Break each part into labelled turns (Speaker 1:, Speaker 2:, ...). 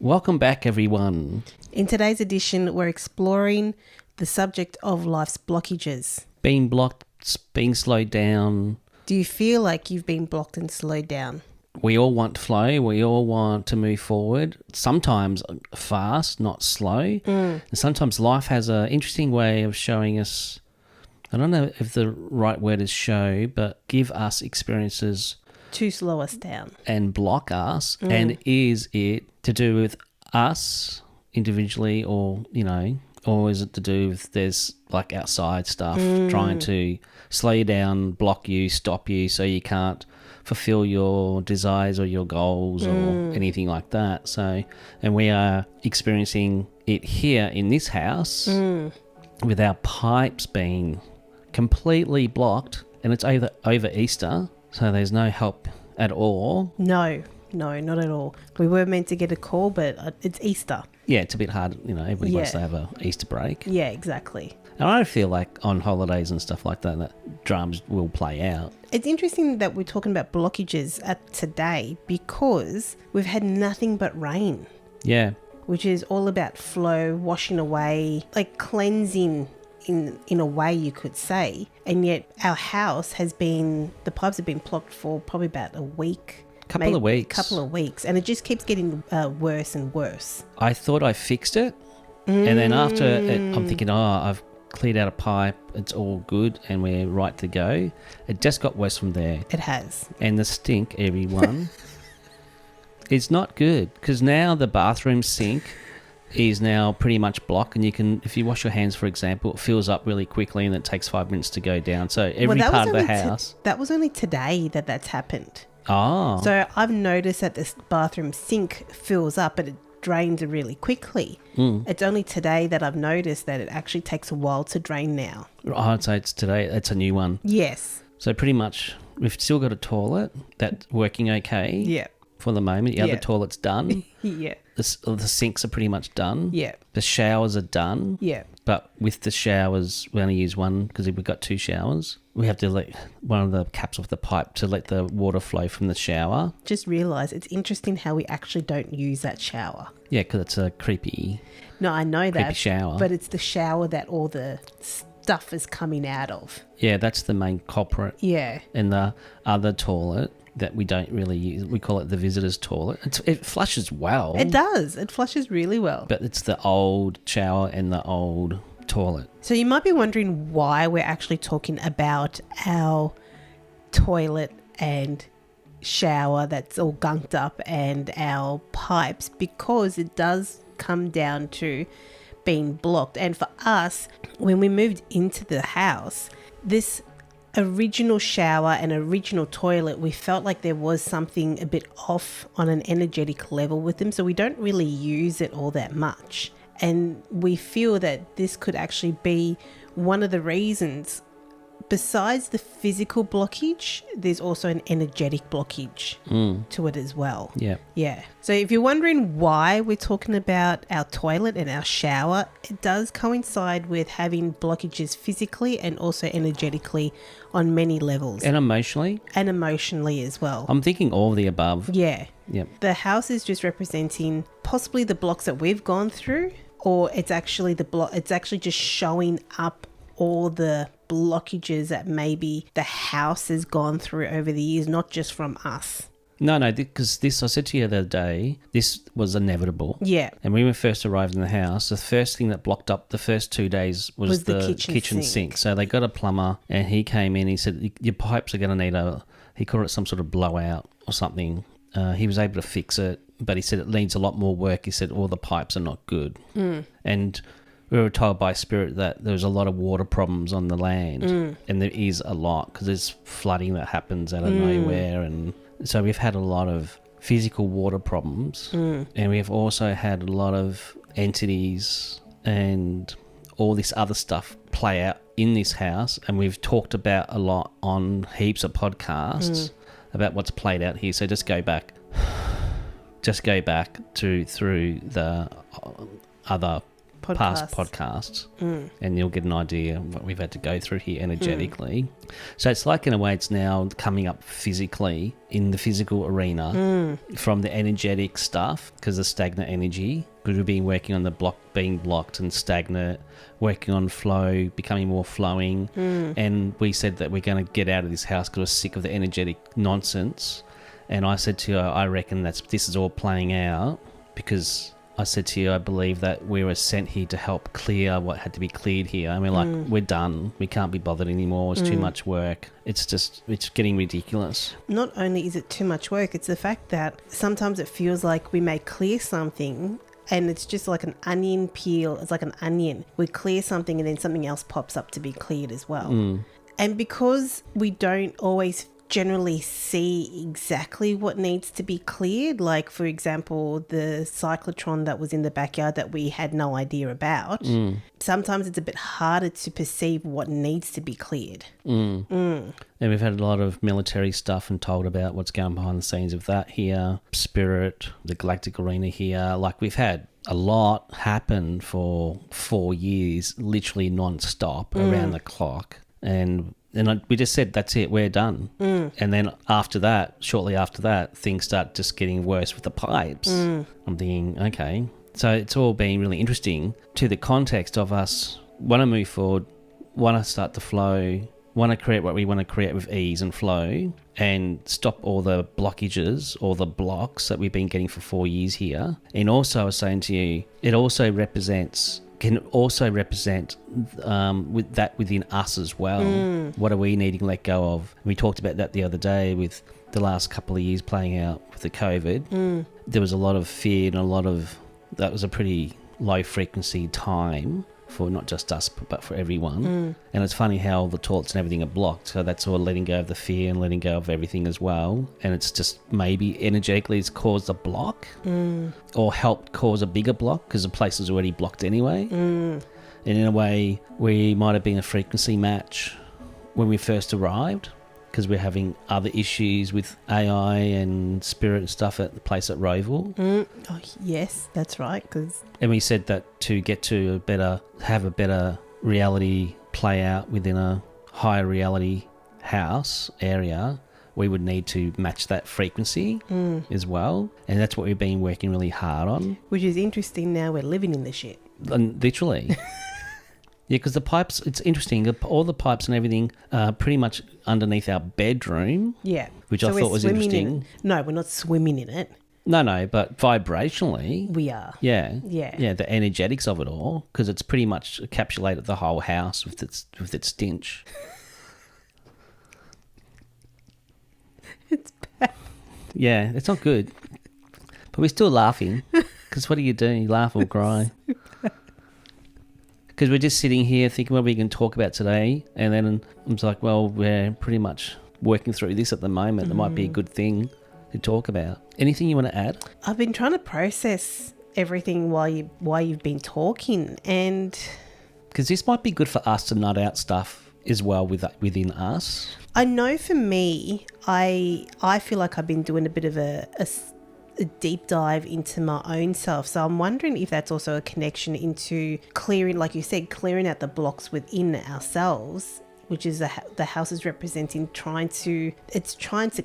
Speaker 1: Welcome back, everyone.
Speaker 2: In today's edition, we're exploring the subject of life's blockages.
Speaker 1: Being blocked, being slowed down.
Speaker 2: Do you feel like you've been blocked and slowed down?
Speaker 1: We all want flow. We all want to move forward. Sometimes fast, not slow. And sometimes life has an interesting way of showing us, I don't know if the right word is show, but give us experiences
Speaker 2: To slow us down.
Speaker 1: and block us. And is it to do with us individually, or is it to do with there's like outside stuff trying to slow you down, block you, stop you so you can't fulfill your desires or your goals or anything like that. So, and we are experiencing it here in this house with our pipes being completely blocked, and it's over Easter, so there's no help at all.
Speaker 2: No, not at all. We were meant to get a call, but it's Easter.
Speaker 1: Yeah, it's a bit hard, everybody wants to have a Easter break.
Speaker 2: Yeah, exactly.
Speaker 1: And I feel like on holidays and stuff like that dramas will play out.
Speaker 2: It's interesting that we're talking about blockages today because we've had nothing but rain. Yeah. Which is all about flow, washing away, like cleansing in a way, you could say. And yet our house the pipes have been blocked for probably about a week.
Speaker 1: Couple of weeks.
Speaker 2: And it just keeps getting worse and worse.
Speaker 1: I thought I fixed it. And then after it, I'm thinking, I've cleared out a pipe. It's all good and we're right to go. It just got worse from there.
Speaker 2: It has.
Speaker 1: And the stink, everyone, it's not good, because now the bathroom sink is now pretty much blocked, and you can, if you wash your hands, for example, it fills up really quickly and it takes 5 minutes to go down. So every part of the house. That
Speaker 2: was only today that's happened.
Speaker 1: Oh.
Speaker 2: So I've noticed that this bathroom sink fills up, but it drains really quickly. It's only today that I've noticed that it actually takes a while to drain now.
Speaker 1: I'd say it's today. It's a new one.
Speaker 2: Yes.
Speaker 1: So pretty much we've still got a toilet that's working okay.
Speaker 2: Yeah.
Speaker 1: For the moment. The other toilet's done.
Speaker 2: Yeah.
Speaker 1: The sinks are pretty much done.
Speaker 2: Yeah.
Speaker 1: The showers are done.
Speaker 2: Yeah.
Speaker 1: But with the showers, we only use one because we've got 2 showers. We have to let one of the caps off the pipe to let the water flow from the shower.
Speaker 2: Just realise it's interesting how we actually don't use that shower.
Speaker 1: Yeah, because it's a creepy.
Speaker 2: No, I know that.
Speaker 1: Creepy shower.
Speaker 2: But it's the shower that all the stuff is coming out of.
Speaker 1: Yeah, that's the main culprit.
Speaker 2: Yeah.
Speaker 1: And the other toilet that we don't really use, we call it the visitor's toilet. It flushes well.
Speaker 2: It does. It flushes really well.
Speaker 1: But it's the old shower and the old toilet.
Speaker 2: So you might be wondering why we're actually talking about our toilet and shower that's all gunked up and our pipes, because it does come down to being blocked. And for us, when we moved into the house, this original shower and original toilet, we felt like there was something a bit off on an energetic level with them, so we don't really use it all that much. And we feel that this could actually be one of the reasons. Besides the physical blockage, there's also an energetic blockage to it as well.
Speaker 1: Yeah.
Speaker 2: Yeah. So if you're wondering why we're talking about our toilet and our shower, it does coincide with having blockages physically and also energetically on many levels.
Speaker 1: And emotionally.
Speaker 2: And emotionally as well.
Speaker 1: I'm thinking all of the above.
Speaker 2: Yeah.
Speaker 1: Yep.
Speaker 2: The house is just representing possibly the blocks that we've gone through, or it's actually it's actually just showing up all the blockages that maybe the house has gone through over the years, not just from us.
Speaker 1: No, because this, I said to you the other day, this was inevitable.
Speaker 2: Yeah.
Speaker 1: And when we first arrived in the house, the first thing that blocked up the first 2 days was the kitchen sink. So they got a plumber and he came in, he said, your pipes are going to need he called it some sort of blowout or something. He was able to fix it, but he said it needs a lot more work. He said all the pipes are not good. And we were told by Spirit that there's a lot of water problems on the land, and there is a lot because there's flooding that happens out of nowhere, and so we've had a lot of physical water problems, and we've also had a lot of entities and all this other stuff play out in this house, and we've talked about a lot on heaps of podcasts about what's played out here. So just go back through the other past podcasts, and you'll get an idea of what we've had to go through here energetically. So it's like, in a way, it's now coming up physically in the physical arena from the energetic stuff, because of stagnant energy. Because we've been working on the block being blocked and stagnant, working on flow, becoming more flowing. And we said that we're going to get out of this house because we're sick of the energetic nonsense. And I said to you, I reckon this is all playing out, because I said to you, I believe that we were sent here to help clear what had to be cleared here. I mean, we're done. We can't be bothered anymore. It's too much work. It's getting ridiculous.
Speaker 2: Not only is it too much work, it's the fact that sometimes it feels like we may clear something and it's just like an onion peel. It's like an onion. We clear something and then something else pops up to be cleared as well. And because we don't always generally see exactly what needs to be cleared, like for example the cyclotron that was in the backyard that we had no idea about, sometimes it's a bit harder to perceive what needs to be cleared. And
Speaker 1: we've had a lot of military stuff and told about what's going behind the scenes of that here, spirit, the galactic arena here. Like, we've had a lot happen for 4 years, literally non-stop, around the clock. And we just said, that's it, we're done. And then after that, shortly after that, things start just getting worse with the pipes. I'm thinking, okay. So it's all been really interesting to the context of us want to move forward, want to start to flow, want to create what we want to create with ease and flow, and stop all the blockages or the blocks that we've been getting for 4 years here. And also I was saying to you, it also can also represent with that within us as well. What are we needing to let go of? We talked about that the other day with the last couple of years playing out with the COVID. There was a lot of fear and that was a pretty low frequency time for not just us but for everyone. And it's funny how all the toilets and everything are blocked, so that's all letting go of the fear and letting go of everything as well. And it's just maybe energetically it's caused a block or helped cause a bigger block because the place was already blocked anyway. And in a way we might have been a frequency match when we first arrived, because we're having other issues with AI and spirit and stuff at the place at Roval.
Speaker 2: Oh, yes, that's right.
Speaker 1: And we said that to get to have a better reality play out within a higher reality house area, we would need to match that frequency as well. And that's what we've been working really hard on.
Speaker 2: Which is interesting, now we're living in the shit.
Speaker 1: And literally. Yeah, because the pipes, it's interesting. All the pipes and everything are pretty much underneath our bedroom.
Speaker 2: Yeah.
Speaker 1: Which I thought was interesting.
Speaker 2: No, we're not swimming in it.
Speaker 1: No, but vibrationally.
Speaker 2: We are.
Speaker 1: Yeah. Yeah, the energetics of it all, because it's pretty much encapsulated the whole house with its stench.
Speaker 2: It's bad.
Speaker 1: Yeah, it's not good. But we're still laughing, because what do? You laugh or cry? Because we're just sitting here thinking what we can talk about today, and then I'm like, well, we're pretty much working through this at the moment. That might be a good thing to talk about. Anything you want to add?
Speaker 2: I've been trying to process everything while you've been talking, and
Speaker 1: because this might be good for us to nut out stuff as well within us.
Speaker 2: I know for me, I feel like I've been doing a bit of a deep dive into my own self. So I'm wondering if that's also a connection into clearing, like you said, clearing out the blocks within ourselves, which is the house is representing trying to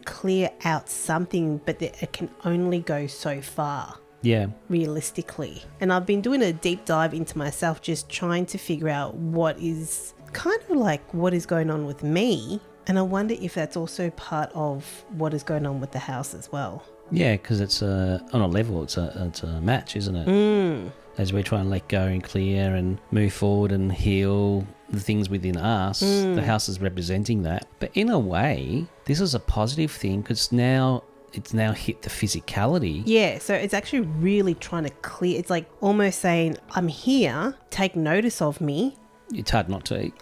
Speaker 2: clear out something, but it can only go so far.
Speaker 1: Yeah.
Speaker 2: Realistically. And I've been doing a deep dive into myself, just trying to figure out what is going on with me. And I wonder if that's also part of what is going on with the house as well.
Speaker 1: Yeah, because it's on a level, it's a match, isn't it? As we're trying to let go and clear and move forward and heal the things within us, the house is representing that. But in a way, this is a positive thing, because it's now hit the physicality. Yeah,
Speaker 2: so it's actually really trying to clear. It's like almost saying, I'm here, take notice of me.
Speaker 1: It's hard not to.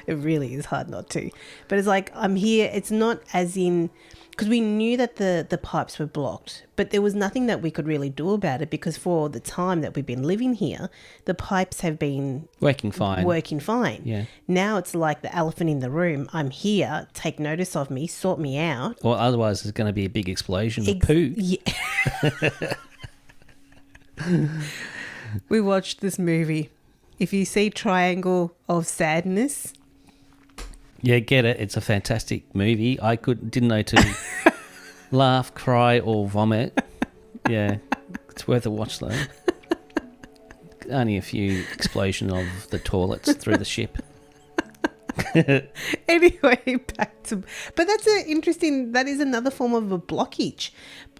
Speaker 2: It really is hard not to. But it's like, I'm here. It's not as in... Because we knew that the pipes were blocked, but there was nothing that we could really do about it, because for the time that we've been living here, the pipes have been... Working fine.
Speaker 1: Yeah.
Speaker 2: Now it's like the elephant in the room. I'm here. Take notice of me. Sort me out.
Speaker 1: Or otherwise there's going to be a big explosion of poo.
Speaker 2: Yeah. We watched this movie. If you see Triangle of Sadness...
Speaker 1: Yeah, get it. It's a fantastic movie. I didn't know to laugh, cry, or vomit. Yeah, it's worth a watch though. Only a few explosions of the toilets through the ship.
Speaker 2: Anyway, back to... But that's that is another form of a blockage.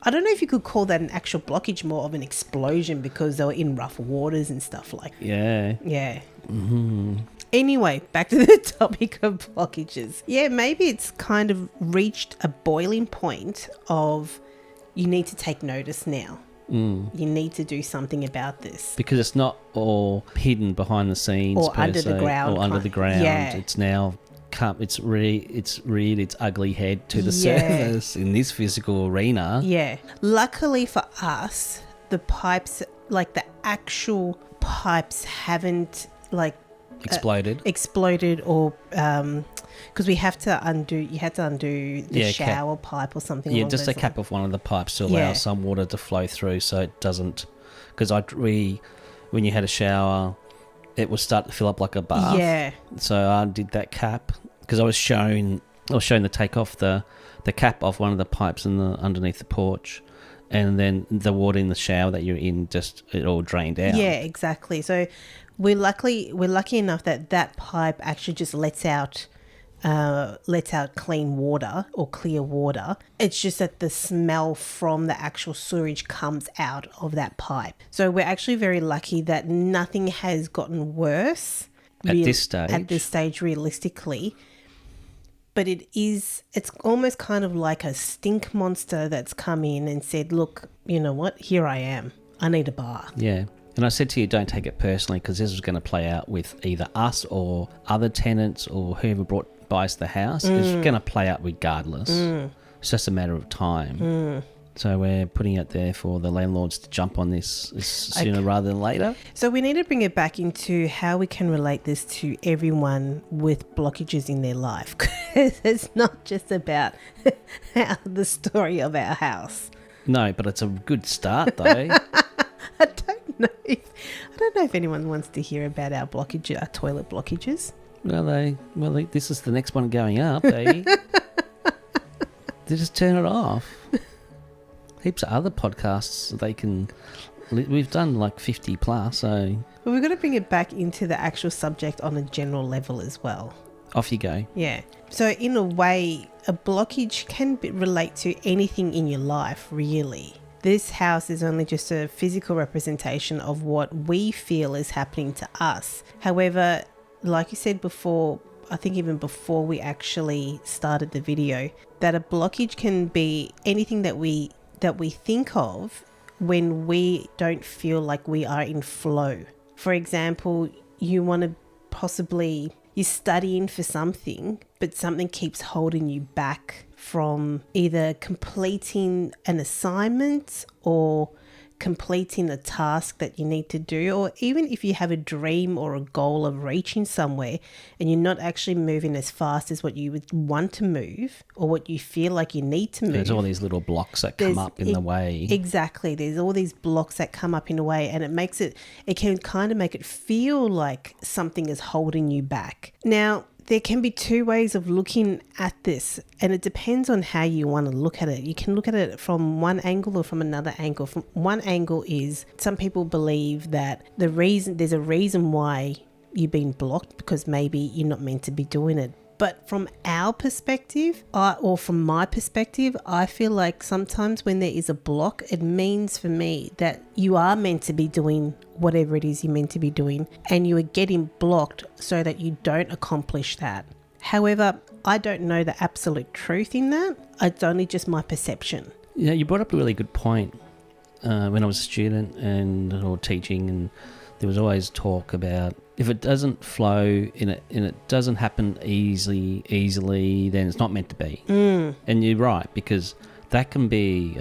Speaker 2: I don't know if you could call that an actual blockage, more of an explosion, because they were in rough waters and stuff like that.
Speaker 1: Yeah.
Speaker 2: Yeah.
Speaker 1: Mm-hmm.
Speaker 2: Anyway, back to the topic of blockages. Yeah, maybe it's kind of reached a boiling point of you need to take notice now. You need to do something about this.
Speaker 1: Because it's not all hidden behind the scenes
Speaker 2: or under the ground.
Speaker 1: Or under the ground.
Speaker 2: Yeah.
Speaker 1: It's now it's reared its ugly head to the surface in this physical arena.
Speaker 2: Yeah. Luckily for us, the pipes, like the actual pipes haven't like exploded or because you had to undo the shower pipe or something.
Speaker 1: Yeah, just a cap of one of the pipes to allow some water to flow through, so it doesn't. Because when you had a shower, it would start to fill up like a bath.
Speaker 2: Yeah.
Speaker 1: So I did that cap because I was shown to take off the cap off one of the pipes underneath the porch, and then the water in the shower that you're in it all drained out.
Speaker 2: Yeah, exactly. So we're lucky enough that pipe actually just lets out clean water or clear water. It's just that the smell from the actual sewage comes out of that pipe. So we're actually very lucky that nothing has gotten worse
Speaker 1: at this stage
Speaker 2: realistically. But it's almost kind of like a stink monster that's come in and said, look, you know what, here I am, I need a bath.
Speaker 1: Yeah. And I said to you, don't take it personally, because this is going to play out with either us or other tenants or whoever buys the house. It's going to play out regardless. It's just a matter of time. So we're putting it there for the landlords to jump on this sooner rather than later. So
Speaker 2: we need to bring it back into how we can relate this to everyone with blockages in their life. Because it's not just about the story of our house.
Speaker 1: No, but it's a good start though.
Speaker 2: I don't know if anyone wants to hear about our toilet blockages.
Speaker 1: Well, this is the next one going up. They just turn it off. Heaps of other podcasts we've done like 50 plus. So
Speaker 2: but we've got to bring it back into the actual subject on a general level as well.
Speaker 1: Off you go.
Speaker 2: Yeah. So in a way, a blockage can relate to anything in your life, really. This house is only just a physical representation of what we feel is happening to us. However, like you said before, I think even before we actually started the video, that a blockage can be anything that we think of when we don't feel like we are in flow. For example, you're studying for something, but something keeps holding you back from either completing an assignment or completing a task that you need to do, or even if you have a dream or a goal of reaching somewhere and you're not actually moving as fast as what you would want to move or what you feel like you need to move.
Speaker 1: There's all these little blocks that come up in the way.
Speaker 2: Exactly. There's all these blocks that come up in the way, and it can kind of make it feel like something is holding you back. Now, there can be two ways of looking at this, and it depends on how you want to look at it. You can look at it from one angle or from another angle. From one angle is some people believe that there's a reason why you've been blocked, because maybe you're not meant to be doing it. But from our perspective, or from my perspective, I feel like sometimes when there is a block, it means for me that you are meant to be doing whatever it is you're meant to be doing, and you are getting blocked so that you don't accomplish that. However, I don't know the absolute truth in that. It's only just my perception.
Speaker 1: Yeah, you brought up a really good point. When I was a student or teaching, and there was always talk about if it doesn't flow and it doesn't happen easily, then it's not meant to be. And you're right, because that can be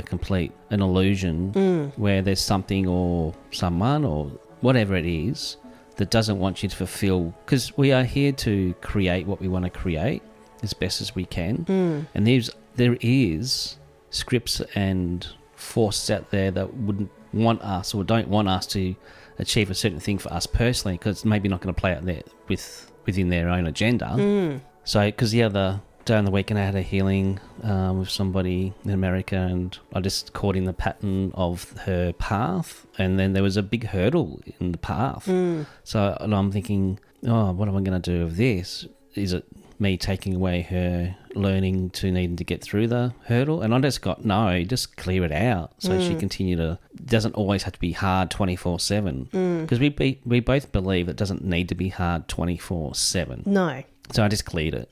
Speaker 1: an illusion where there's something or someone or whatever it is that doesn't want you to fulfill, because we are here to create what we want to create as best as we can. And there is scripts and forces out there that wouldn't want us or don't want us to achieve a certain thing for us personally, because it's maybe not going to play out there within their own agenda. So, because the other day on the weekend I had a healing with somebody in America, and I just caught in the pattern of her path, and then there was a big hurdle in the path. So I'm thinking, oh, what am I going to do with this? Is it me taking away her learning to needing to get through the hurdle? And I just got, no, just clear it out so she doesn't always have to be hard 24/7, because we both believe it doesn't need to be hard 24/7.
Speaker 2: No.
Speaker 1: So I just cleared it.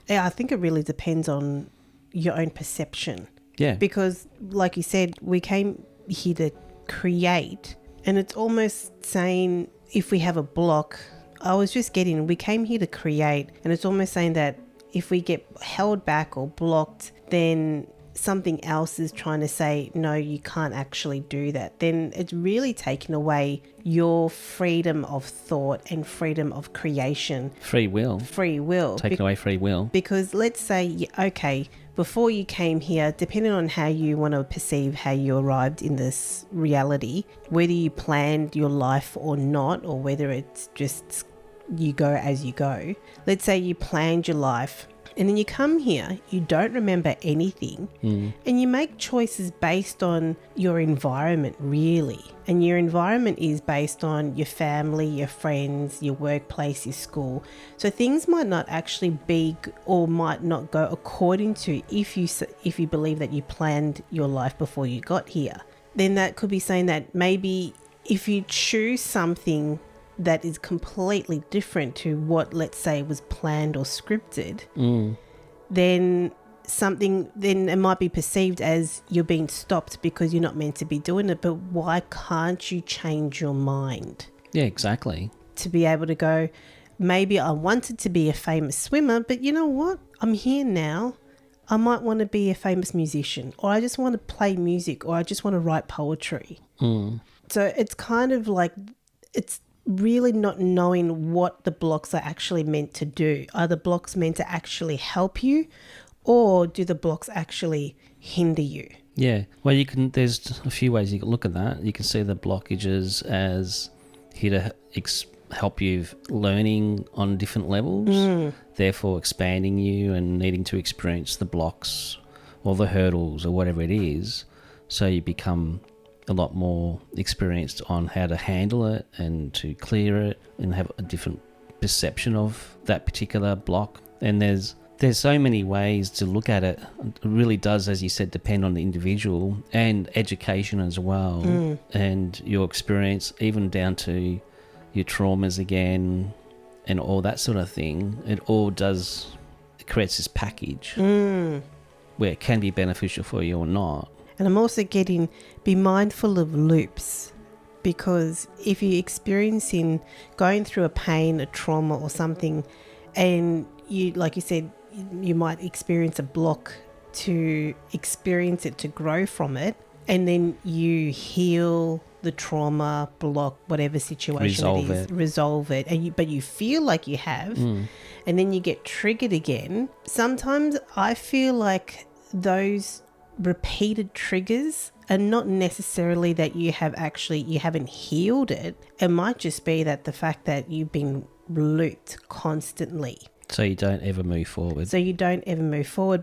Speaker 2: Yeah, I think it really depends on your own perception.
Speaker 1: Yeah.
Speaker 2: Because, like you said, we came here to create, and it's almost saying if we have a block, we came here to create, and it's almost saying that if we get held back or blocked, then something else is trying to say, no, you can't actually do that. Then it's really taking away your freedom of thought and freedom of creation.
Speaker 1: Free will.
Speaker 2: Taking
Speaker 1: away free will.
Speaker 2: Because let's say, okay, before you came here, depending on how you want to perceive how you arrived in this reality, whether you planned your life or not, or whether it's just you go as you go. Let's say you planned your life, and then you come here, you don't remember anything, and you make choices based on your environment, really. And your environment is based on your family, your friends, your workplace, your school. So things might not actually be or might not go according to if you believe that you planned your life before you got here. Then that could be saying that maybe if you choose something that is completely different to what, let's say, was planned or scripted, then it might be perceived as you're being stopped because you're not meant to be doing it. But why can't you change your mind?
Speaker 1: Yeah, exactly.
Speaker 2: To be able to go, maybe I wanted to be a famous swimmer, but you know what? I'm here now. I might want to be a famous musician, or I just want to play music, or I just want to write poetry. So it's kind of like, it's really not knowing what the blocks are actually meant to do. Are the blocks meant to actually help you, or do the blocks actually hinder you?
Speaker 1: Yeah. Well, there's a few ways you can look at that. You can see the blockages as here to help you learning on different levels, therefore expanding you and needing to experience the blocks or the hurdles or whatever it is, so you become a lot more experienced on how to handle it and to clear it and have a different perception of that particular block. And there's so many ways to look at it. It really does, as you said, depend on the individual and education as well, and your experience, even down to your traumas again and all that sort of thing. It creates this package where it can be beneficial for you or not.
Speaker 2: And I'm also be mindful of loops, because if you're going through a pain, a trauma or something, and you, like you said, you might experience a block to experience it, to grow from it, and then you heal the trauma, block, whatever situation resolve it, but you feel like you have, and then you get triggered again. Sometimes I feel like those repeated triggers are not necessarily that you haven't healed it. It might just be that the fact that you've been looped constantly.
Speaker 1: So you don't ever move forward.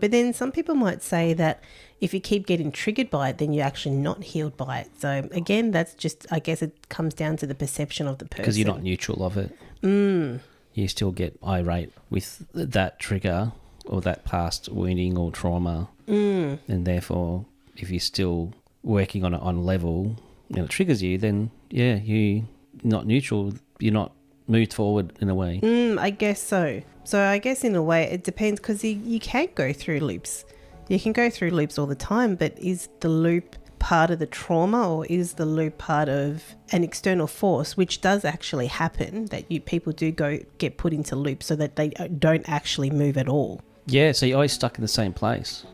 Speaker 1: But then some people might say that if you keep getting triggered by it, then you're actually not healed by it. So again, that's just, I guess it comes down to the perception of the person. Because you're not neutral of it. You still get irate with that trigger or that past wounding or trauma. And therefore, if you're still working on it on level and it triggers you, then yeah, you're not neutral. You're not moved forward in a way.
Speaker 2: I guess so. So I guess in a way it depends, because you can go through loops. You can go through loops all the time, but is the loop part of the trauma, or is the loop part of an external force, which does actually happen, that people do get put into loops so that they don't actually move at all?
Speaker 1: Yeah, so you're always stuck in the same place.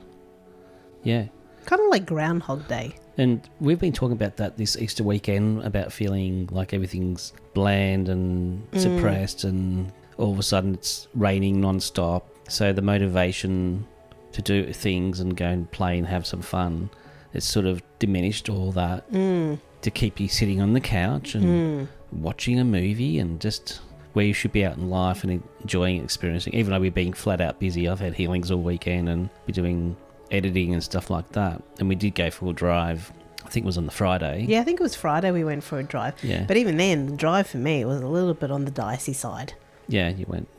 Speaker 1: Yeah.
Speaker 2: Kind of like Groundhog Day.
Speaker 1: And we've been talking about that this Easter weekend, about feeling like everything's bland and suppressed, and all of a sudden it's raining non-stop. So the motivation to do things and go and play and have some fun it's sort of diminished all that to keep you sitting on the couch and watching a movie and just where you should be out in life and enjoying experiencing. Even though we're being flat out busy, I've had healings all weekend and we're doing editing and stuff like that. And we did go for a drive. I think it was on the Friday.
Speaker 2: Yeah, I think it was Friday we went for a drive.
Speaker 1: Yeah.
Speaker 2: But even then, the drive for me was a little bit on the dicey side.
Speaker 1: Yeah,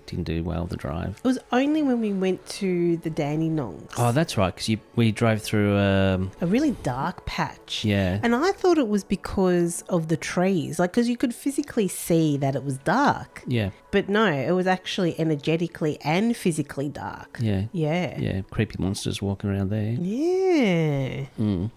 Speaker 1: didn't do well the drive.
Speaker 2: It was only when we went to the Dandenongs.
Speaker 1: Oh, that's right, because we drove through
Speaker 2: a really dark patch.
Speaker 1: Yeah.
Speaker 2: And I thought it was because of the trees, like because you could physically see that it was dark.
Speaker 1: Yeah.
Speaker 2: But no, it was actually energetically and physically dark.
Speaker 1: Yeah.
Speaker 2: Yeah.
Speaker 1: Yeah, creepy monsters walking around there.
Speaker 2: Yeah.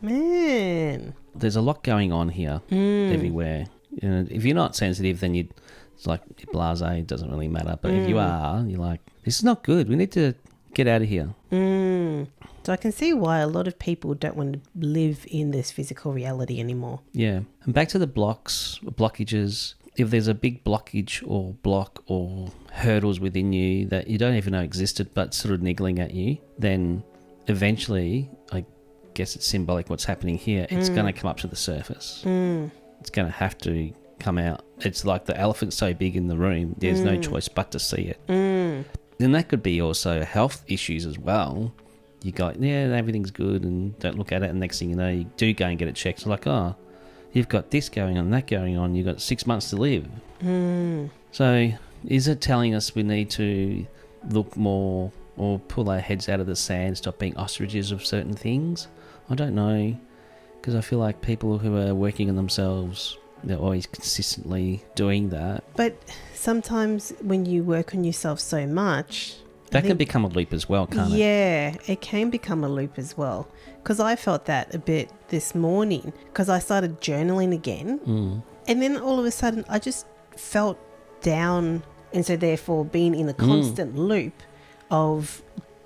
Speaker 2: Man.
Speaker 1: There's a lot going on here everywhere. You know, if you're not sensitive, then it's like blasé, it doesn't really matter. But if you are, you're like, this is not good. We need to get out of here.
Speaker 2: So I can see why a lot of people don't want to live in this physical reality anymore.
Speaker 1: Yeah. And back to the blockages. If there's a big blockage or block or hurdles within you that you don't even know existed but sort of niggling at you, then eventually, I guess it's symbolic what's happening here, it's going to come up to the surface. It's going to have to come out. It's like the elephant's so big in the room, there's no choice but to see it. And that could be also health issues as well. You go, yeah, everything's good, and don't look at it, and next thing you know, you do go and get it checked. It's like, oh, you've got this going on, that going on, you've got 6 months to live. So is it telling us we need to look more or pull our heads out of the sand, stop being ostriches of certain things? I don't know, because I feel like people who are working on themselves, they're always consistently doing that.
Speaker 2: But sometimes when you work on yourself so much...
Speaker 1: That can become a loop as well, can't it?
Speaker 2: Yeah, it can become a loop as well. Because I felt that a bit this morning because I started journaling again. And then all of a sudden I just felt down. And so therefore being in a constant loop of,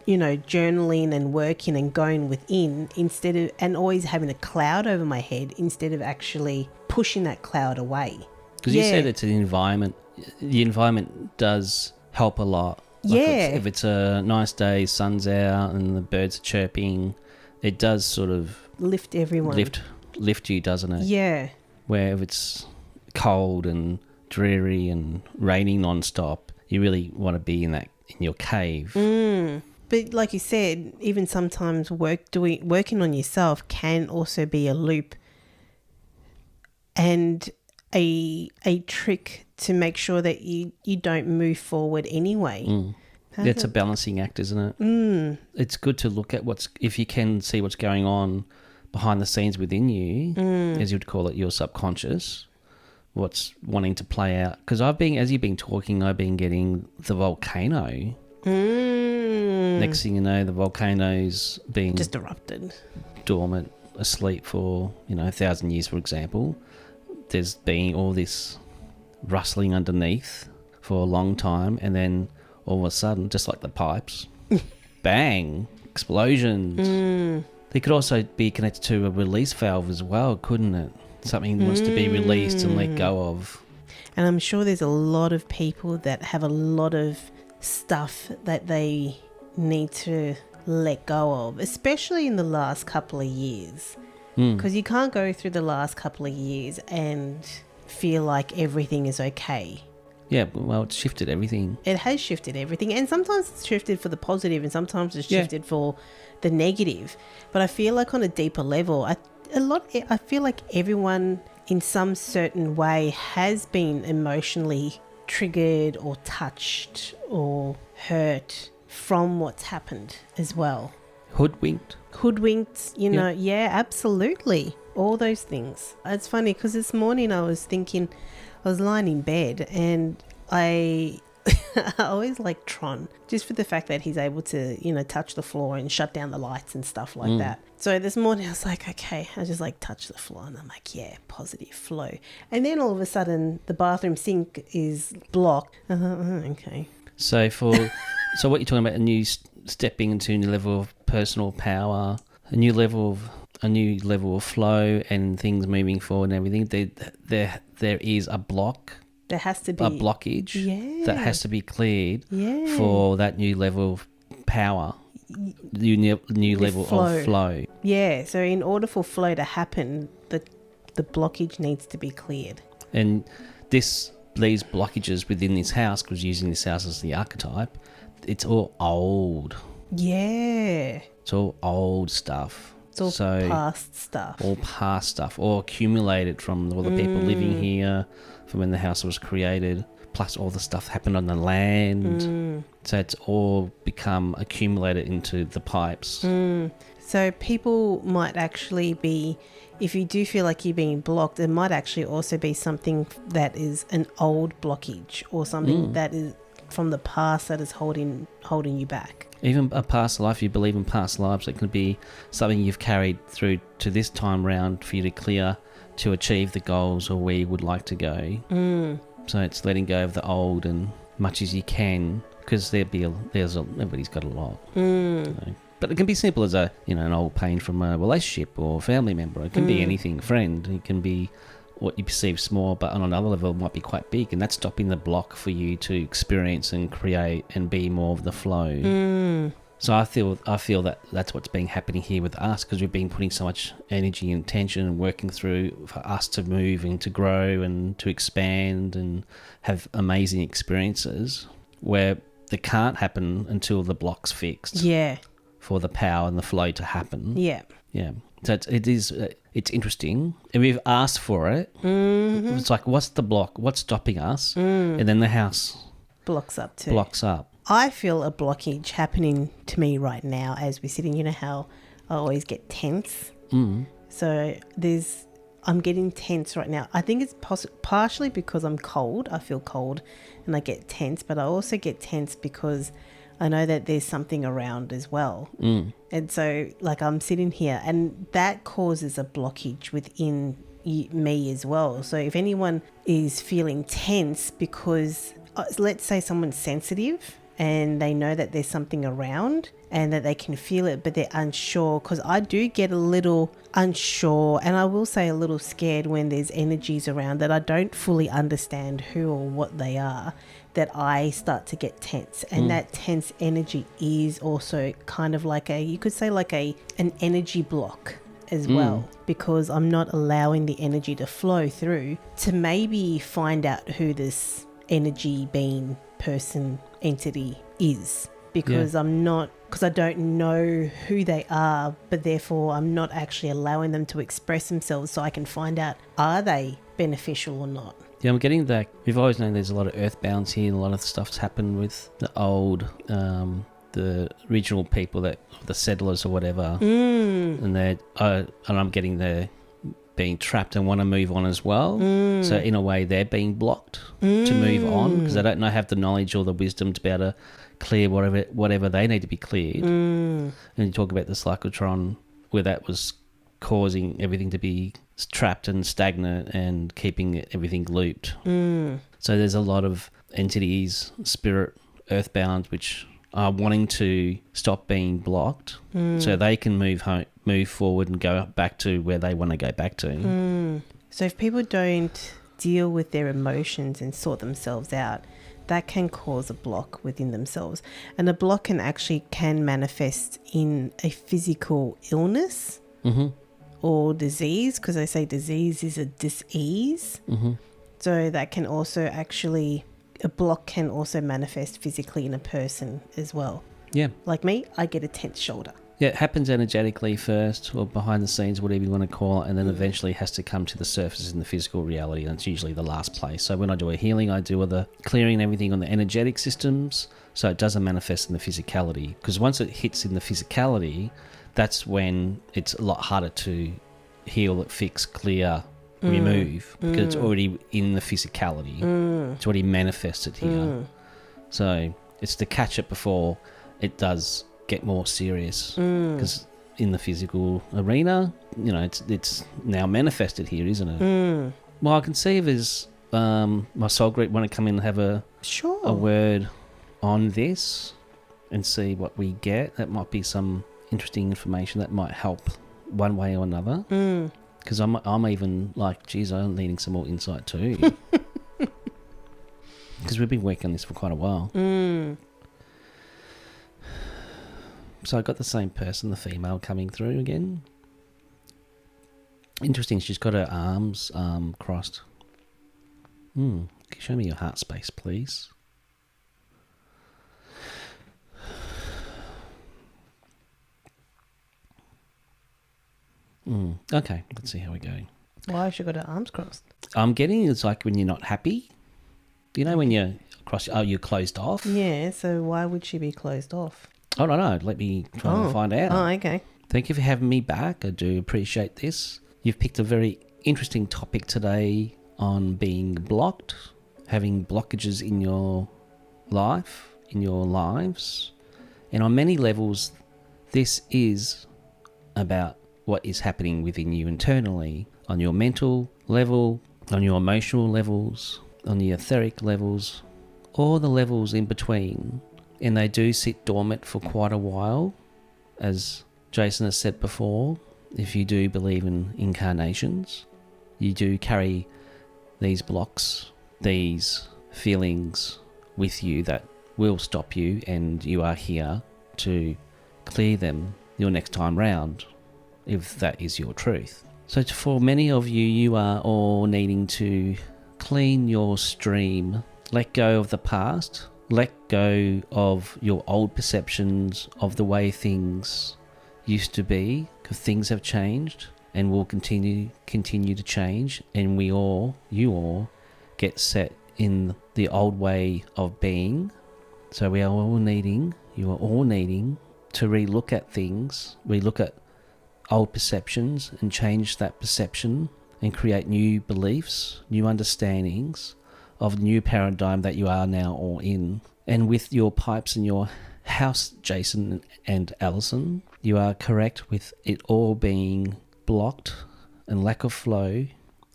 Speaker 2: you know, journaling and working and going within instead of, and always having a cloud over my head instead of actually pushing that cloud away.
Speaker 1: Because you said it's an environment. The environment does help a lot. Like if it's a nice day, sun's out and the birds are chirping, it does sort of
Speaker 2: lift everyone.
Speaker 1: Lift you, doesn't it?
Speaker 2: Yeah.
Speaker 1: Where if it's cold and dreary and raining non-stop, you really want to be in your cave.
Speaker 2: But like you said, even sometimes working on yourself can also be a loop and a trick to make sure that you don't move forward anyway.
Speaker 1: It's a balancing act, isn't it? It's good to look at if you can see what's going on behind the scenes within you, as you'd call it, your subconscious, what's wanting to play out. Because as you've been talking, I've been getting the volcano. Next thing you know, the volcano's being
Speaker 2: just erupted,
Speaker 1: dormant, asleep for 1,000 years, for example. There's been all this rustling underneath for a long time, and then all of a sudden, just like the pipes, bang, explosions. They could also be connected to a release valve as well, couldn't it? Something wants to be released and let go of.
Speaker 2: And I'm sure there's a lot of people that have a lot of stuff that they need to let go of, especially in the last couple of years. Because you can't go through the last couple of years and feel like everything is okay.
Speaker 1: Yeah, well, it's shifted everything.
Speaker 2: It has shifted everything. And sometimes it's shifted for the positive and sometimes it's shifted for the negative. But I feel like on a deeper level, I feel like everyone in some certain way has been emotionally triggered or touched or hurt from what's happened as well.
Speaker 1: Hoodwinked,
Speaker 2: yeah, absolutely. All those things. It's funny because this morning I was lying in bed and I always like Tron, just for the fact that he's able to, touch the floor and shut down the lights and stuff like that. So this morning I was like, okay, I just like touch the floor and I'm like, yeah, positive flow. And then all of a sudden the bathroom sink is blocked. Okay.
Speaker 1: So so what you're talking about, a new stepping into a new level of personal power, a new level of flow and things moving forward and everything. There is a block.
Speaker 2: There has to be
Speaker 1: a blockage that has to be cleared for that new level of power new level of flow.
Speaker 2: Yeah, so in order for flow to happen, the blockage needs to be cleared.
Speaker 1: And these blockages within this house, because using this house as the archetype, it's all old.
Speaker 2: Yeah.
Speaker 1: It's all old stuff.
Speaker 2: It's all past stuff.
Speaker 1: All past stuff. All accumulated from all the people living here, from when the house was created, plus all the stuff happened on the land. So it's all become accumulated into the pipes.
Speaker 2: So people might actually be, if you do feel like you're being blocked, it might actually also be something that is an old blockage or something that is from the past that is holding you back.
Speaker 1: Even a past life, you believe in past lives, it can be something you've carried through to this time round for you to clear to achieve the goals or where you would like to go. So it's letting go of the old and much as you can, because everybody's got a lot. So. But it can be simple as an old pain from a relationship or family member. It can be anything, friend. It can be what you perceive small, but on another level it might be quite big, and that's stopping the block for you to experience and create and be more of the flow. So I feel that that's what's been happening here with us, because we've been putting so much energy and attention and working through for us to move and to grow and to expand and have amazing experiences where they can't happen until the block's fixed.
Speaker 2: Yeah.
Speaker 1: For the power and the flow to happen.
Speaker 2: Yeah.
Speaker 1: Yeah. So it's interesting, and we've asked for it. It's like, what's the block? What's stopping us? And then the house
Speaker 2: blocks up too.
Speaker 1: Blocks up.
Speaker 2: I feel a blockage happening to me right now as we're sitting. You know how I always get tense. So I'm getting tense right now. I think it's partially because I'm cold. I feel cold, and I get tense. But I also get tense because I know that there's something around as well. And so I'm sitting here, and that causes a blockage within me as well. So if anyone is feeling tense because let's say someone's sensitive and they know that there's something around and that they can feel it, but they're unsure, because I do get a little unsure, and I will say a little scared when there's energies around that I don't fully understand who or what they are, that I start to get tense. And that tense energy is also kind of like you could say an energy block as well, because I'm not allowing the energy to flow through to maybe find out who this energy being, person, entity is, because I don't know who they are, but therefore I'm not actually allowing them to express themselves so I can find out, are they beneficial or not.
Speaker 1: Yeah, I'm getting that. We've always known there's a lot of earthbounds here, and a lot of stuff's happened with the old, the original people, the settlers or whatever, and I'm getting they're being trapped and want to move on as well. So in a way, they're being blocked to move on, because they don't have the knowledge or the wisdom to be able to clear whatever they need to be cleared. And you talk about the cyclotron, where that was causing everything to be trapped and stagnant and keeping everything looped. So there's a lot of entities, spirit, earthbound, which are wanting to stop being blocked so they can move forward and go back to where they want to go back to.
Speaker 2: So if people don't deal with their emotions and sort themselves out, that can cause a block within themselves. And a block can manifest in a physical illness or disease, because they say disease is a dis-ease. So that can also a block can also manifest physically in a person as well. Yeah. Like me, I get a tense shoulder.
Speaker 1: Yeah, it happens energetically first, or behind the scenes, whatever you want to call it, and then eventually has to come to the surface in the physical reality, and it's usually the last place. So when I do a healing, I do the clearing and everything on the energetic systems, so it doesn't manifest in the physicality. Because once it hits in the physicality, that's when it's a lot harder to heal, fix, clear, remove, because it's already in the physicality. It's already manifested here. So it's to catch it before it does get more serious, because in the physical arena, it's now manifested here, isn't it? Well, I can see if there's my soul group want to come in and have a word on this and see what we get. That might be some interesting information that might help one way or another. Because I'm even like, geez, I'm needing some more insight too. Because we've been working on this for quite a while. So I got the same person, the female, coming through again. Interesting, she's got her arms crossed. Can you show me your heart space, please? Okay, let's see how we're going.
Speaker 2: Why has she got her arms crossed?
Speaker 1: I'm getting it's like when you're not happy. You know when you're you're closed off?
Speaker 2: Yeah, so why would she be closed off?
Speaker 1: I don't know. Let me try and find out.
Speaker 2: Oh, okay.
Speaker 1: Thank you for having me back. I do appreciate this. You've picked a very interesting topic today on being blocked, having blockages in your life, in your lives. And on many levels, this is about what is happening within you internally, on your mental level, on your emotional levels, on the etheric levels, all the levels in between. And they do sit dormant for quite a while, as Jayson has said before. If you do believe in incarnations, you do carry these blocks, these feelings with you that will stop you, and you are here to clear them your next time round, if that is your truth. So for many of you, you are all needing to clean your stream, let go of the past, let go of your old perceptions of the way things used to be, because things have changed and will continue to change, and you all get set in the old way of being. So you are all needing to relook at things, relook at old perceptions and change that perception and create new beliefs, new understandings of the new paradigm that you are now all in. And with your pipes and your house, Jayson and Alison, you are correct with it all being blocked and lack of flow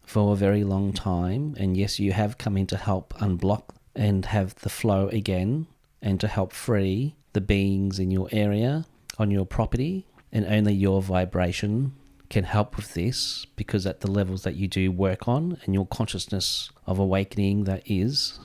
Speaker 1: for a very long time. And yes, you have come in to help unblock and have the flow again, and to help free the beings in your area, on your property. And only your vibration can help with this, because at the levels that you do work on and your consciousness of awakening that is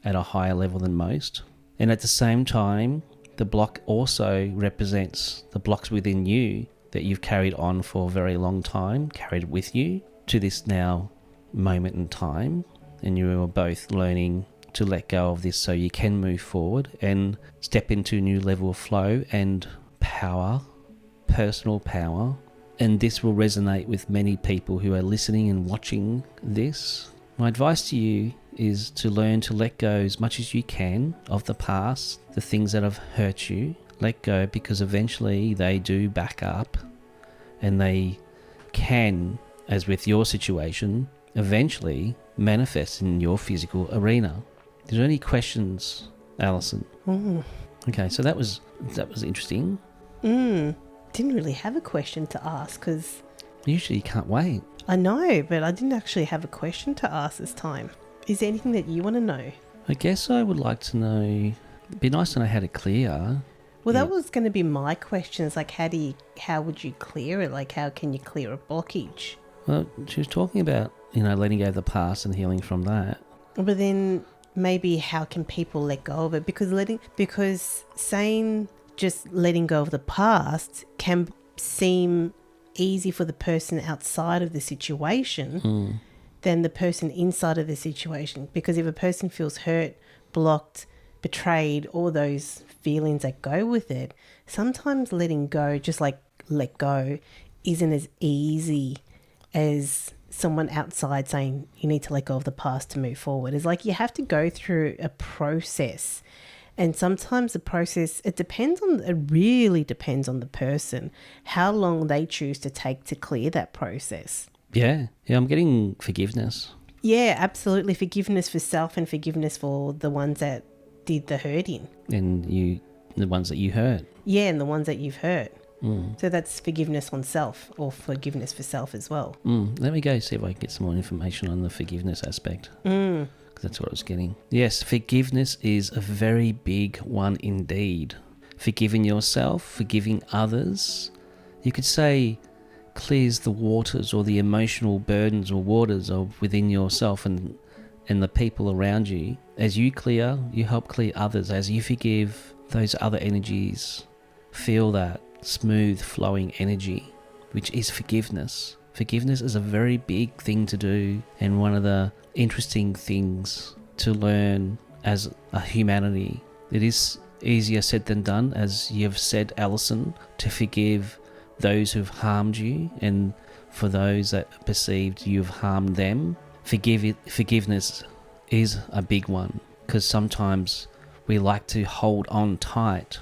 Speaker 1: at a higher level than most. And at the same time, the block also represents the blocks within you that you've carried on for a very long time, carried with you to this now moment in time. And you are both learning to let go of this so you can move forward and step into a new level of flow and power, personal power. And this will resonate with many people who are listening and watching this. My advice to you is to learn to let go as much as you can of the past, the things that have hurt you. Let go, because eventually they do back up, and they can, as with your situation, eventually manifest in your physical arena. Is there any questions, Alison? Okay, so that was interesting.
Speaker 2: Didn't really have a question to ask, because
Speaker 1: usually you can't wait.
Speaker 2: I know, but I didn't actually have a question to ask this time. Is there anything that you want to know?
Speaker 1: I guess I would like to know, it'd be nice to know how to clear.
Speaker 2: Well, that was going to be my question. It's like, how would you clear it? Like, how can you clear a blockage?
Speaker 1: Well, she was talking about, letting go of the past and healing from that.
Speaker 2: But then maybe how can people let go of it? Because saying just letting go of the past can seem easy for the person outside of the situation than the person inside of the situation. Because if a person feels hurt, blocked, betrayed, all those feelings that go with it, sometimes letting go, just like let go, isn't as easy as someone outside saying you need to let go of the past to move forward. It's like you have to go through a process. And sometimes the process, it really depends on the person, how long they choose to take to clear that process.
Speaker 1: Yeah, I'm getting forgiveness.
Speaker 2: Yeah, absolutely. Forgiveness for self and forgiveness for the ones that did the hurting.
Speaker 1: And the ones that you hurt.
Speaker 2: Yeah, and the ones that you've hurt. So that's forgiveness on self, or forgiveness for self as well.
Speaker 1: Let me go see if I can get some more information on the forgiveness aspect. That's what I was getting. Yes, forgiveness is a very big one indeed. Forgiving yourself, forgiving others. You could say clears the waters or the emotional burdens or waters of within yourself and the people around you. As you clear, you help clear others. As you forgive, those other energies feel that smooth flowing energy, which is forgiveness. Forgiveness is a very big thing to do, and one of the interesting things to learn as a humanity. It is easier said than done, as you've said, Alison, to forgive those who've harmed you, and for those that perceived you've harmed them. Forgiveness is a big one, because sometimes we like to hold on tight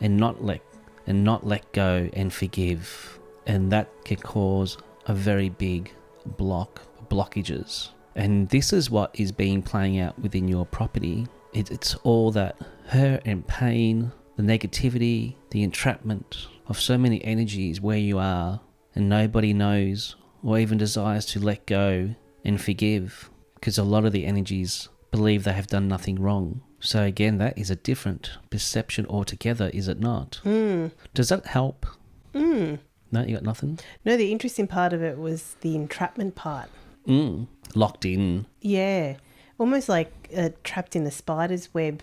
Speaker 1: and not let go and forgive, and that can cause a very big blockages. And this is what is playing out within your property. It's all that hurt and pain, the negativity, the entrapment of so many energies where you are, and nobody knows or even desires to let go and forgive, because a lot of the energies believe they have done nothing wrong. So again, that is a different perception altogether, is it not? Does that help? No, you got nothing?
Speaker 2: No, the interesting part of it was the entrapment part.
Speaker 1: Locked in.
Speaker 2: Yeah. Almost like trapped in a spider's web,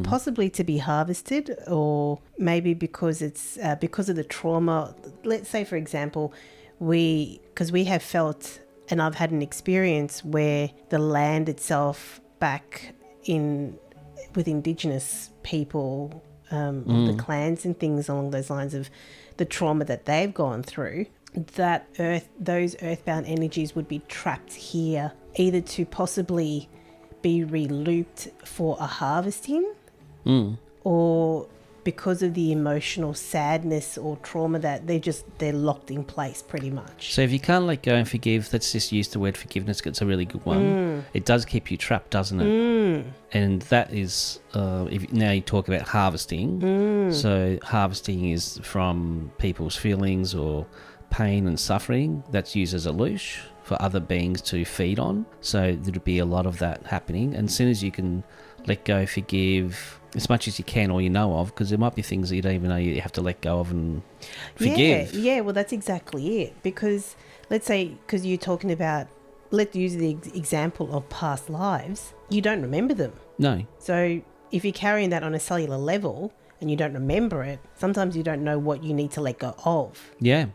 Speaker 2: possibly to be harvested, or maybe because it's because of the trauma. Let's say, for example, because we have felt, and I've had an experience where the land itself back with Indigenous people, the clans and things along those lines of the trauma that they've gone through, those earthbound energies would be trapped here, either to possibly be re-looped for a harvesting, or because of the emotional sadness or trauma that they're locked in place pretty much.
Speaker 1: So if you can't let go and forgive, let's just use the word forgiveness, it's a really good one. It does keep you trapped, doesn't it? And that is, if now you talk about harvesting, so harvesting is from people's feelings or pain and suffering that's used as a leash for other beings to feed on. So there'd be a lot of that happening. And as soon as you can let go, forgive as much as you can or you know of, because there might be things that you don't even know you have to let go of and forgive.
Speaker 2: Yeah, well, that's exactly it. Because let's say, because you're talking about, let's use the example of past lives, you don't remember them.
Speaker 1: No.
Speaker 2: So if you're carrying that on a cellular level and you don't remember it, sometimes you don't know what you need to let go of.
Speaker 1: Yeah.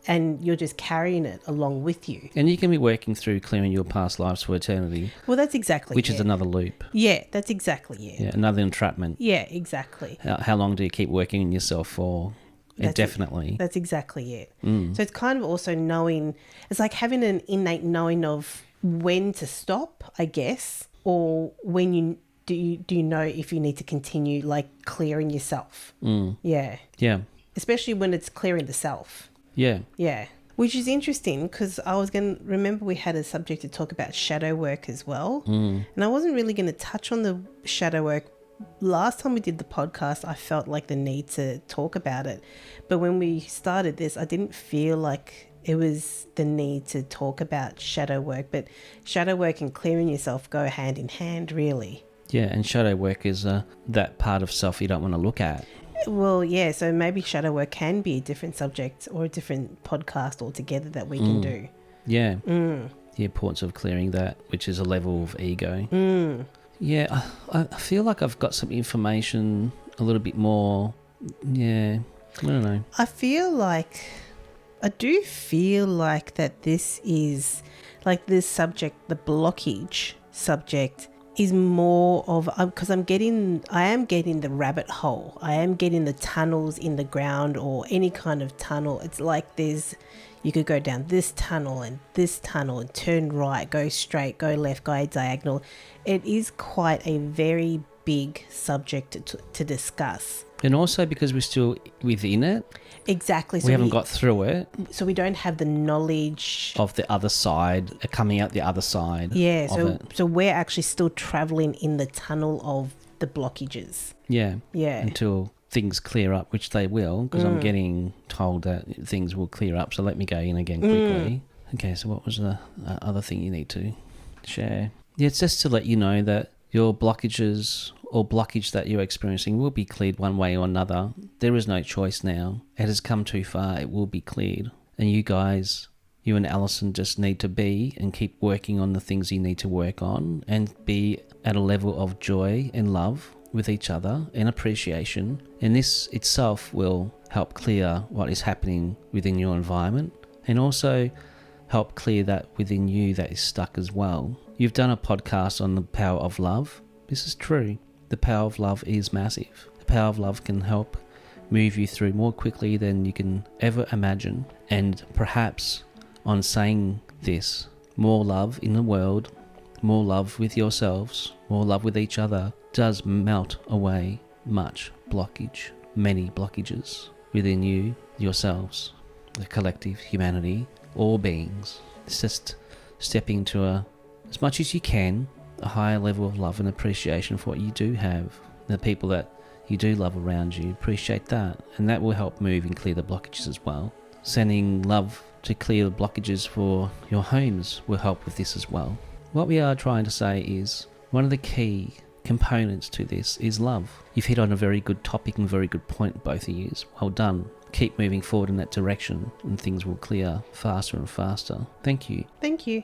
Speaker 2: And you're just carrying it along with you.
Speaker 1: And you can be working through clearing your past lives for eternity.
Speaker 2: Well, that's exactly
Speaker 1: Which is another loop.
Speaker 2: Yeah, that's exactly it.
Speaker 1: Yeah, another entrapment.
Speaker 2: Yeah, exactly.
Speaker 1: How long do you keep working on yourself for? Definitely.
Speaker 2: That's exactly it. So it's kind of also knowing, it's like having an innate knowing of when to stop, I guess, or when you do you know if you need to continue like clearing yourself. Yeah.
Speaker 1: Yeah.
Speaker 2: Especially when it's clearing the self.
Speaker 1: Yeah.
Speaker 2: Yeah. Which is interesting, because I was going to remember we had a subject to talk about shadow work as well. And I wasn't really going to touch on the shadow work. Last time we did the podcast, I felt like the need to talk about it. But when we started this, I didn't feel like it was the need to talk about shadow work. But shadow work and clearing yourself go hand in hand, really.
Speaker 1: Yeah, and shadow work is that part of self you don't want to look at.
Speaker 2: Well, yeah, so maybe shadow work can be a different subject or a different podcast altogether that we can do.
Speaker 1: Yeah. The importance of clearing that, which is a level of ego. Yeah, I feel like I've got some information a little bit more. Yeah, I don't know. I do feel like that this is, like this subject, the blockage subject, is more of, because I am getting the rabbit hole. I am getting the tunnels in the ground or any kind of tunnel. It's like you could go down this tunnel and turn right, go straight, go left, go diagonal. It is quite a very big subject to discuss. And also because we're still within it.
Speaker 2: Exactly.
Speaker 1: We haven't got through it.
Speaker 2: So we don't have the knowledge
Speaker 1: of the other side, coming out the other side.
Speaker 2: Yeah, so we're actually still travelling in the tunnel of the blockages.
Speaker 1: Yeah.
Speaker 2: Yeah.
Speaker 1: Until things clear up, which they will, because I'm getting told that things will clear up. So let me go in again quickly. Okay, so what was the other thing you need to share? Yeah, it's just to let you know that your blockages or blockage that you're experiencing will be cleared one way or another. There is no choice now. It has come too far. It will be cleared. And you guys, you and Alison, just need to be and keep working on the things you need to work on and be at a level of joy and love with each other and appreciation, and this itself will help clear what is happening within your environment, and also help clear that within you that is stuck as well. You've done a podcast on the power of love. This is true. The power of love is massive. The power of love can help move you through more quickly than you can ever imagine. And perhaps on saying this, more love in the world, more love with yourselves, more love with each other, does melt away much blockage, many blockages within you, yourselves, the collective humanity, all beings. It's just stepping to as much as you can, a higher level of love and appreciation for what you do have. The people that you do love around you, appreciate that. And that will help move and clear the blockages as well. Sending love to clear the blockages for your homes will help with this as well. What we are trying to say is one of the key components to this is love. You've hit on a very good topic and very good point, both of you. Well done. Keep moving forward in that direction and things will clear faster and faster. Thank you.
Speaker 2: Thank you.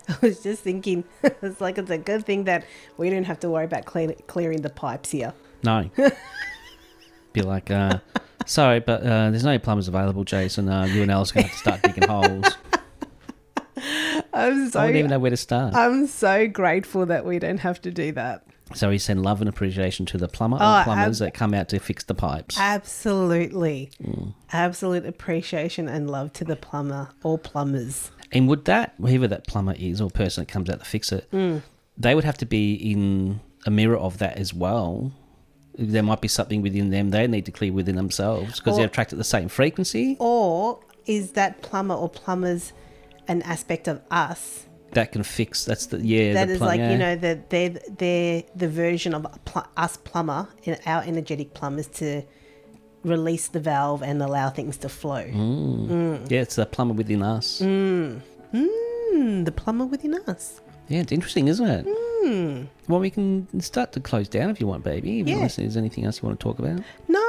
Speaker 2: I was just thinking, it's like it's a good thing that we don't have to worry about clearing the pipes here.
Speaker 1: No. Be like, sorry, but there's no plumbers available, Jayson. You and Alice are going to have to start digging holes. I don't even know where to start.
Speaker 2: I'm so grateful that we don't have to do that.
Speaker 1: So we send love and appreciation to the plumbers that come out to fix the pipes.
Speaker 2: Absolutely. Absolute appreciation and love to the plumber or plumbers.
Speaker 1: And would that, whoever that plumber is or person that comes out to fix it, they would have to be in a mirror of that as well. There might be something within them they need to clear within themselves because they're attracted to the same frequency.
Speaker 2: Or is that plumber or plumbers an aspect of us
Speaker 1: that can fix? That's the
Speaker 2: that is like, you know, that they're the version of us plumber, our energetic plumbers, to release the valve and allow things to flow.
Speaker 1: Yeah, it's the plumber within us.
Speaker 2: The plumber within us.
Speaker 1: Yeah, it's interesting, isn't it? Well, we can start to close down if you want, baby. Unless there's anything else you want to talk about.
Speaker 2: No,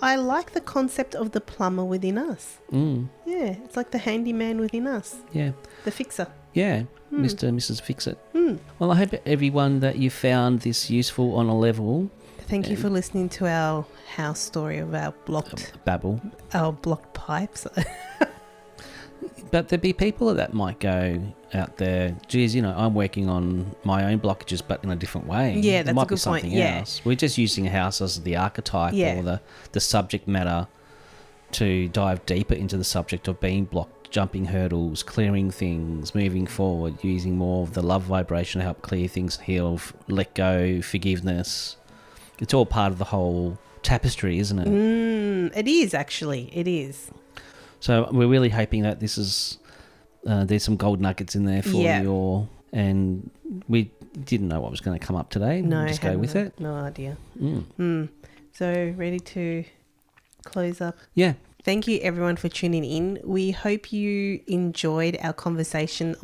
Speaker 2: I like the concept of the plumber within us. Yeah, it's like the handyman within us.
Speaker 1: Yeah.
Speaker 2: The fixer.
Speaker 1: Yeah, Mr. and Mrs. Fix-It. Well, I hope everyone that you found this useful on a level.
Speaker 2: Thank you for listening to our house story of our blocked pipes.
Speaker 1: But there'd be people that might go out there, geez, you know, I'm working on my own blockages, but in a different way.
Speaker 2: Yeah, that's
Speaker 1: might
Speaker 2: a good
Speaker 1: be something
Speaker 2: point.
Speaker 1: else. We're just using a house as the archetype or the subject matter to dive deeper into the subject of being blocked, jumping hurdles, clearing things, moving forward, using more of the love vibration to help clear things, heal, let go, forgiveness. It's all part of the whole tapestry, isn't it?
Speaker 2: It is, actually. It is.
Speaker 1: So we're really hoping that this is there's some gold nuggets in there for you all. And we didn't know what was going to come up today.
Speaker 2: No,
Speaker 1: just go with it.
Speaker 2: No idea. So ready to close up?
Speaker 1: Yeah.
Speaker 2: Thank you everyone for tuning in. We hope you enjoyed our conversation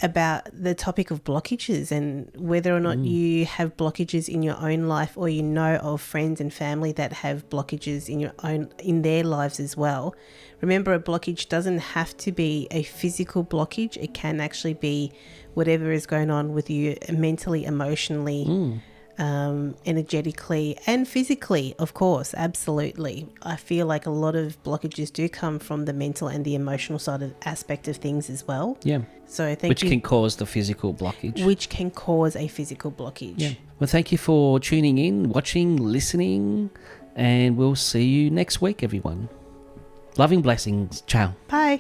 Speaker 2: about the topic of blockages and whether or not you have blockages in your own life, or you know of friends and family that have blockages in their lives as well. Remember, a blockage doesn't have to be a physical blockage. It can actually be whatever is going on with you mentally, emotionally, energetically and physically, of course. Absolutely. I feel like a lot of blockages do come from the mental and the emotional side of aspect of things as well.
Speaker 1: Yeah.
Speaker 2: So
Speaker 1: which can cause the physical blockage.
Speaker 2: Which can cause a physical blockage.
Speaker 1: Yeah. Well, thank you for tuning in, watching, listening, and we'll see you next week, everyone. Loving blessings. Ciao.
Speaker 2: Bye.